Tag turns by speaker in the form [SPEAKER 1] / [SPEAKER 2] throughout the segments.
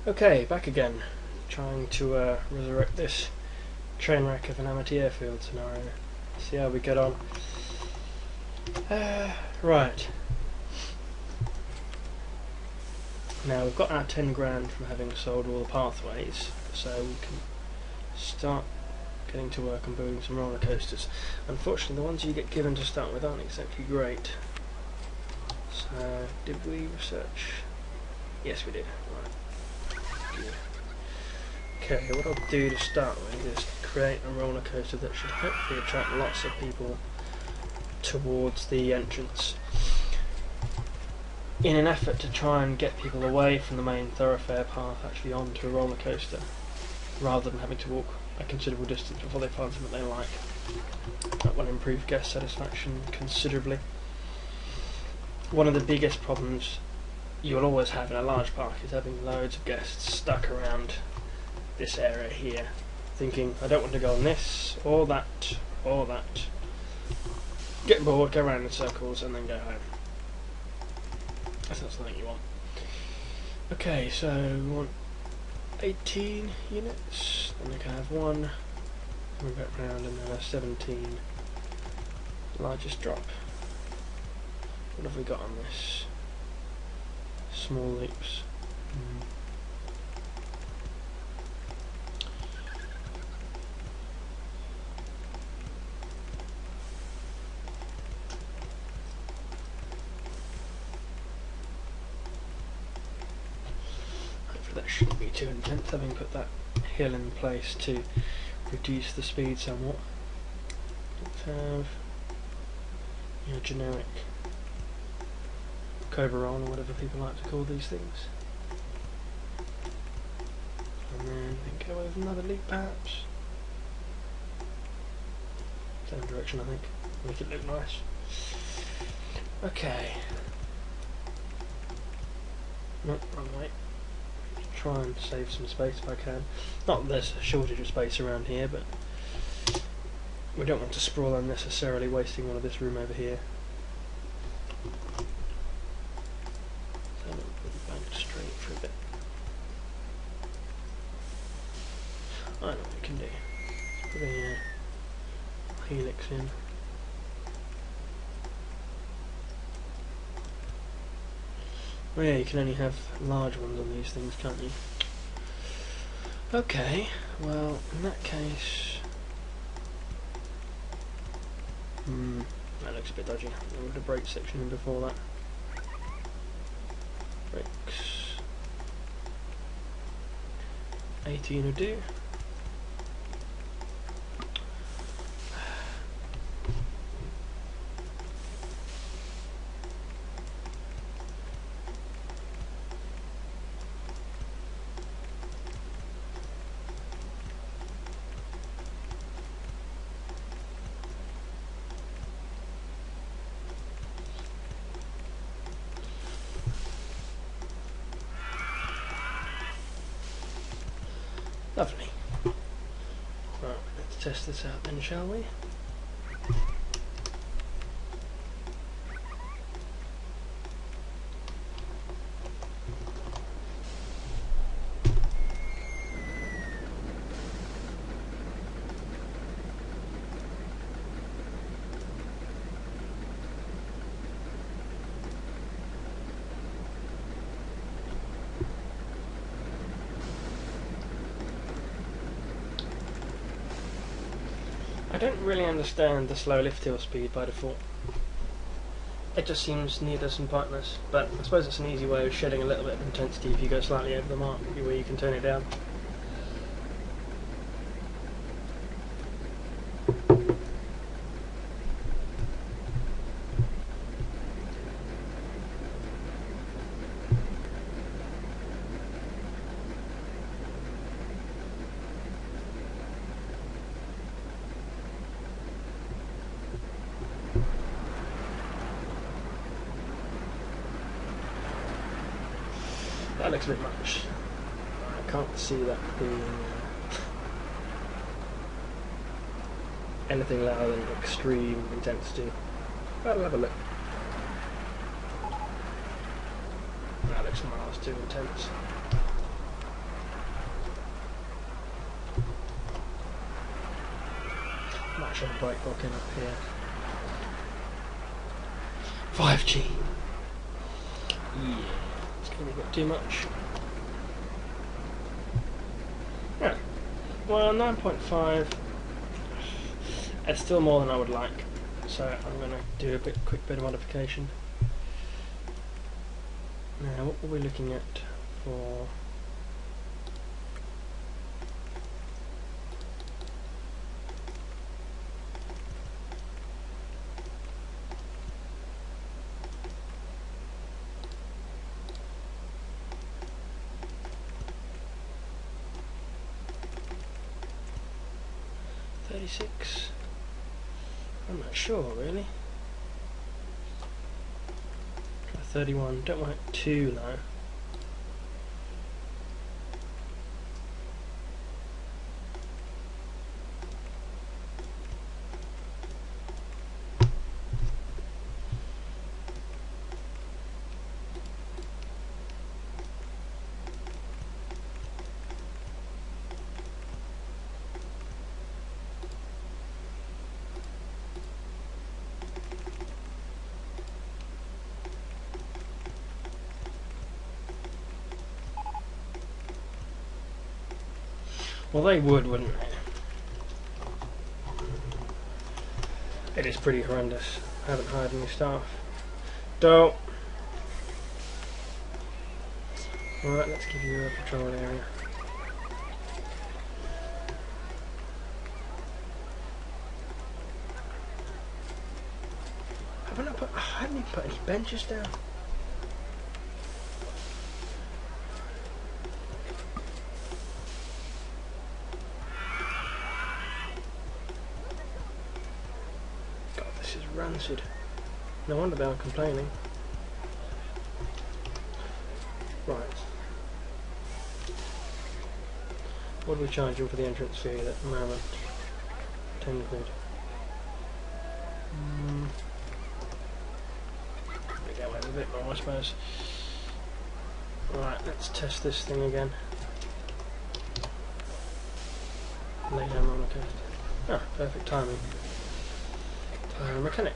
[SPEAKER 1] Okay, back again, trying to resurrect this train wreck of an Amity Airfield scenario. See how we get on. Right. Now we've got our 10 grand from having sold all the pathways, so we can start getting to work on building some roller coasters. Unfortunately, the ones you get given to start with aren't exactly great. So, did we research? Yes, we did. Right. Okay, what I'll do to start with is create a roller coaster that should hopefully attract lots of people towards the entrance, in an effort to try and get people away from the main thoroughfare path actually onto a roller coaster, rather than having to walk a considerable distance before they find something they like. That will improve guest satisfaction considerably. One of the biggest problems you'll always have in a large park is having loads of guests stuck around this area here, thinking, I don't want to go on this, or that, or that. Get bored, go around in circles, and then go home. That's not something you want. Okay, so we want 18 units, then we can have one coming back round, and then a 17 largest drop. What have we got on this? Small leaps. Hopefully that shouldn't be too intense, having put that hill in place to reduce the speed somewhat. Let's have your generic Coverall, or whatever people like to call these things. And then go with another leap perhaps. Same direction I think. Make it look nice. Okay. Nope, wrong way. Try and save some space if I can. Not that there's a shortage of space around here, but we don't want to sprawl unnecessarily, wasting all of this room over here. Straight for a bit. I know what we can do. Let's put a helix in. Oh yeah, you can only have large ones on these things, can't you? Okay, well, in that case... that looks a bit dodgy. There was a brake section in before that. Brakes. 18 will do. Lovely. Right, let's test this out then, shall we? I don't really understand the slow lift hill speed by default. It just seems needless and pointless, but I suppose it's an easy way of shedding a little bit of intensity if you go slightly over the mark, where you can turn it down. That looks a bit much. I can't see that being anything lower than extreme intensity. But I'll have a look. That looks miles too intense. actual brake locking up here. 5G. Yeah, it's going to be a bit too much. Yeah. Well, 9.5. It's still more than I would like, so I'm going to do a quick bit of modification. Now, what were we looking at for? $36. I'm not sure really. Try 31. Don't want it too low. Well, they would, wouldn't they? It is pretty horrendous. I haven't hired any staff. Don't. Alright, let's give you a patrol area. I haven't even put any benches down. Rancid. No wonder they are complaining. Right. What do we charge you for the entrance fee at the moment? 10 quid. We get away with a bit more, I suppose. Right, let's test this thing again. Lay down roller coaster. Ah, perfect timing. Mechanic.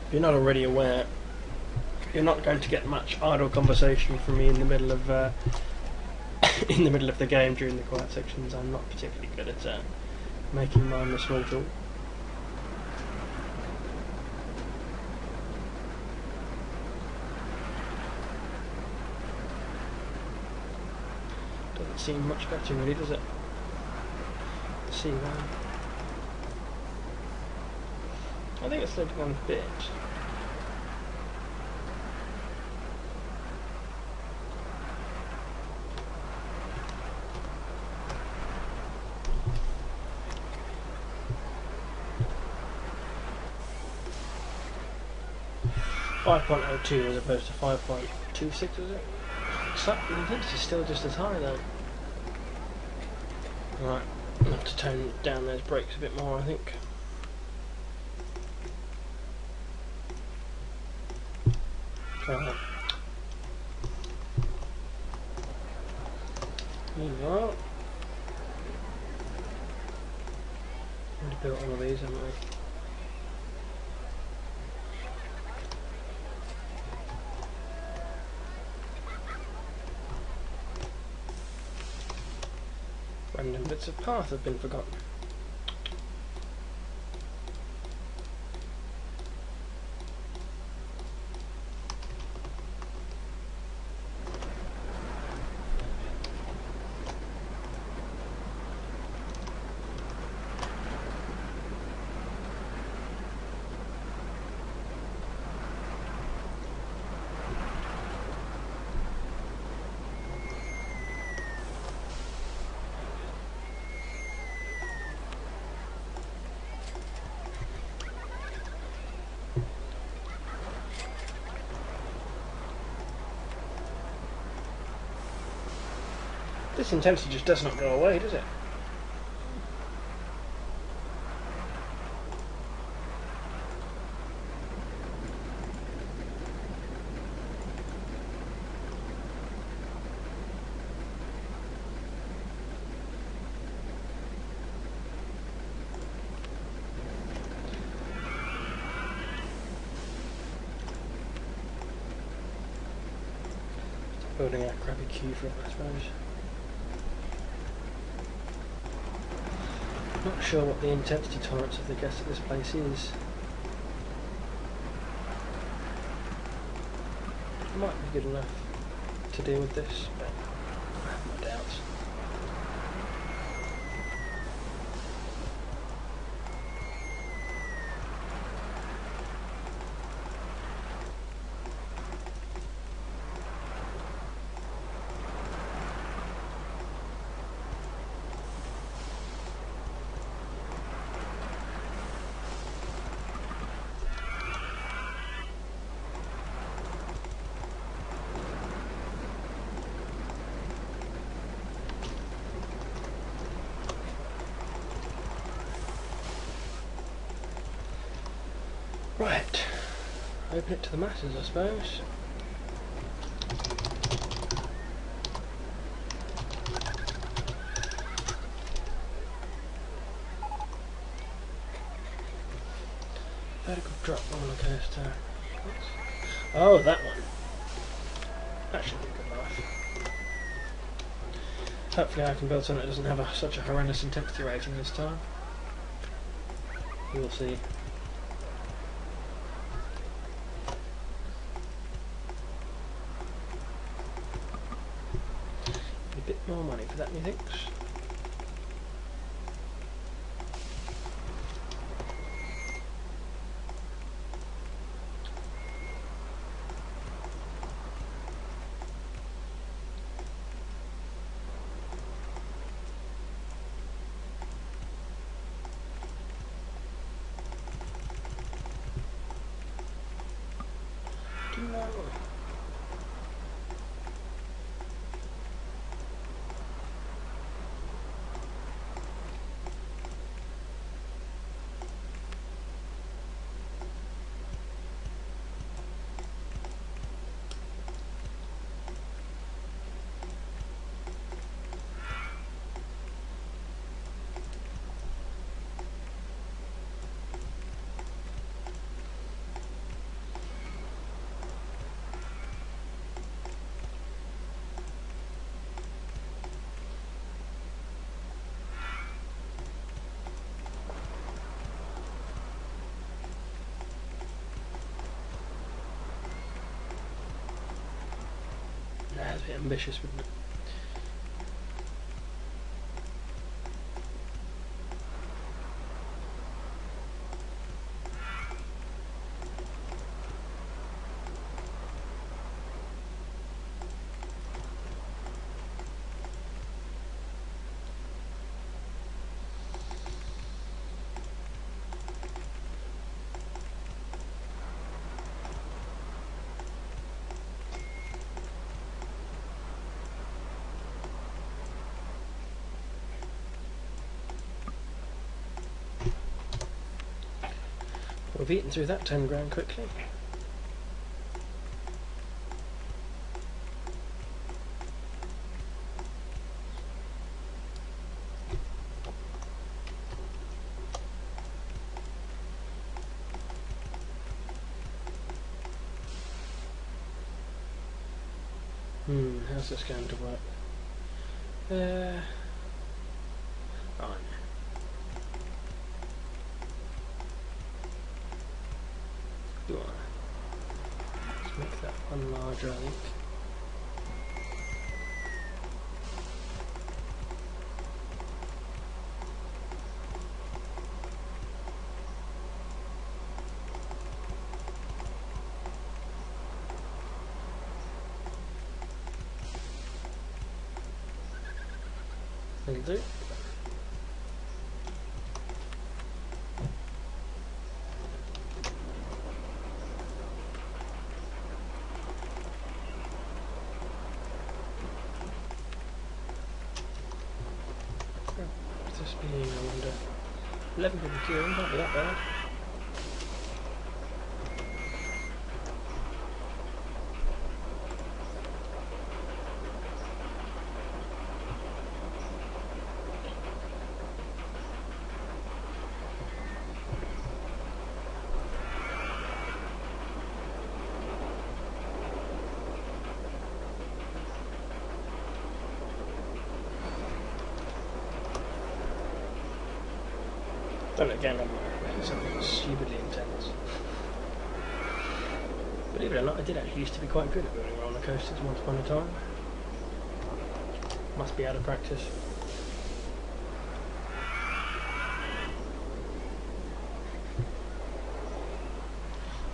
[SPEAKER 1] If you're not already aware, you're not going to get much idle conversation from me in the middle of in the middle of the game during the quiet sections. I'm not particularly good at making mine a small talk. Doesn't seem much better really, does it? Let's see now. I think it's slowed down a bit. .02 as opposed to 5.26, is it? So, the intensity is still just as high though. Right, I have to tone down those brakes a bit more, I think. Try that. Meanwhile, already built one of these, haven't we? Random bits of path have been forgotten. This intensity just does not go away, does it? building a crappy queue for it, I suppose. Not sure what the intensity tolerance of the guests at this place is. It might be good enough to deal with this, but I have my doubts. Right, open it to the masses, I suppose. Vertical drop roller coaster. Oh, that one. That should be a good laugh. Hopefully I can build something that doesn't have such a horrendous intensity rating this time. We'll see. A bit more money for that, methinks. No. That's a bit ambitious, wouldn't it? We've eaten through that 10 grand quickly. How's this going to work? Oh, no. Let's make that one larger, I think. That'll do. What's this being, I wonder? 11 people queuing, can't be that bad. And again, I'm making something stupidly intense. Believe it or not, I did actually used to be quite good at building roller coasters once upon a time. Must be out of practice.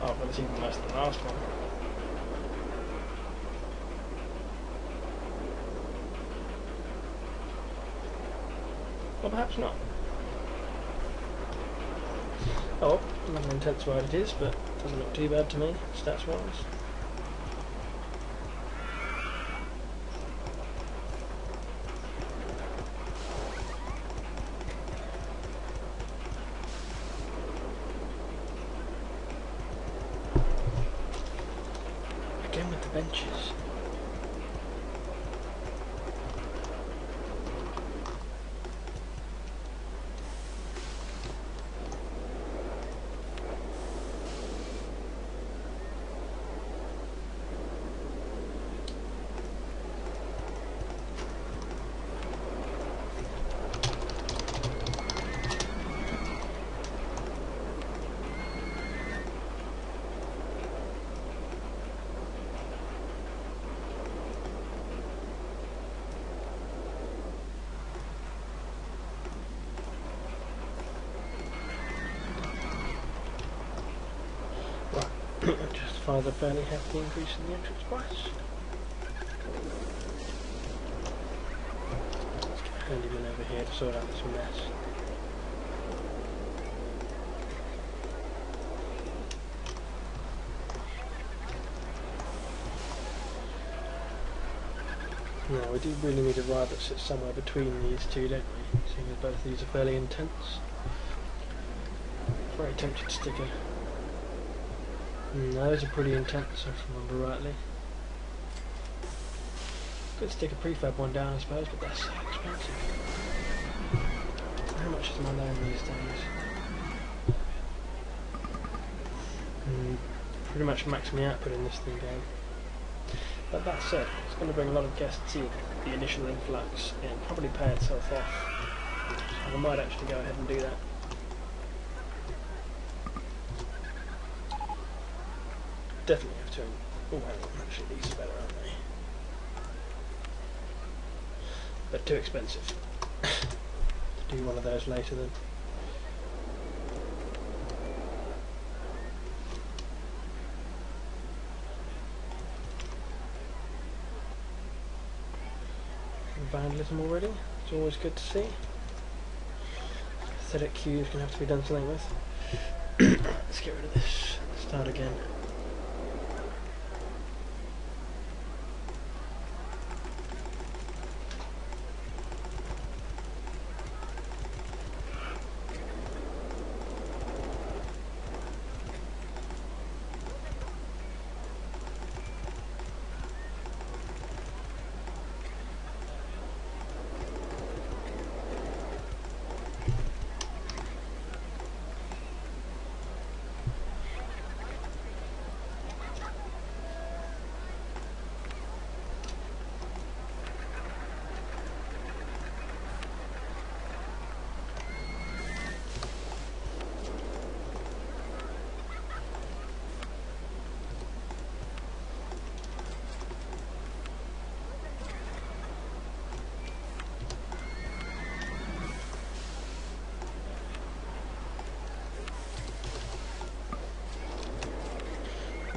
[SPEAKER 1] Oh, but it's even worse than the last one. Or perhaps not. Oh, not an intense ride it is, but it doesn't look too bad to me, stats wise. Again with the benches. Justify the fairly hefty increase in the entrance price. Let's get a handyman over here to sort out this mess. Now we do really need a ride that sits somewhere between these two, don't we? Seeing as both these are fairly intense. Very tempted to stick a... those are pretty intense, if I remember rightly. Could stick a prefab one down, I suppose, but that's so expensive. How much is my loan these days? Pretty much maxing the output in this thing down. But that said, it's going to bring a lot of guests in, the initial influx, and probably pay itself off. So I might actually go ahead and do that. Definitely have to. Oh, hang on, actually, these are better, aren't they? But too expensive to do one of those later then. Vandalism already, it's always good to see. Aesthetic cues going to have to be done something with. Let's get rid of this, start again.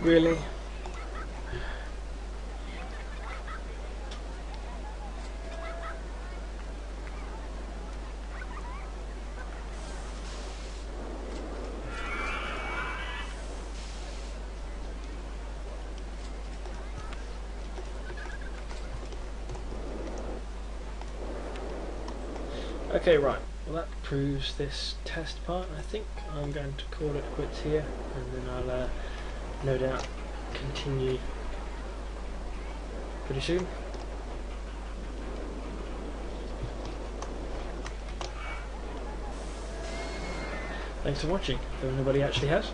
[SPEAKER 1] Really? Okay, right. Well, that proves this test part. I think I'm going to call it quits here, and then I'll no doubt continue pretty soon. Thanks for watching, though nobody actually has.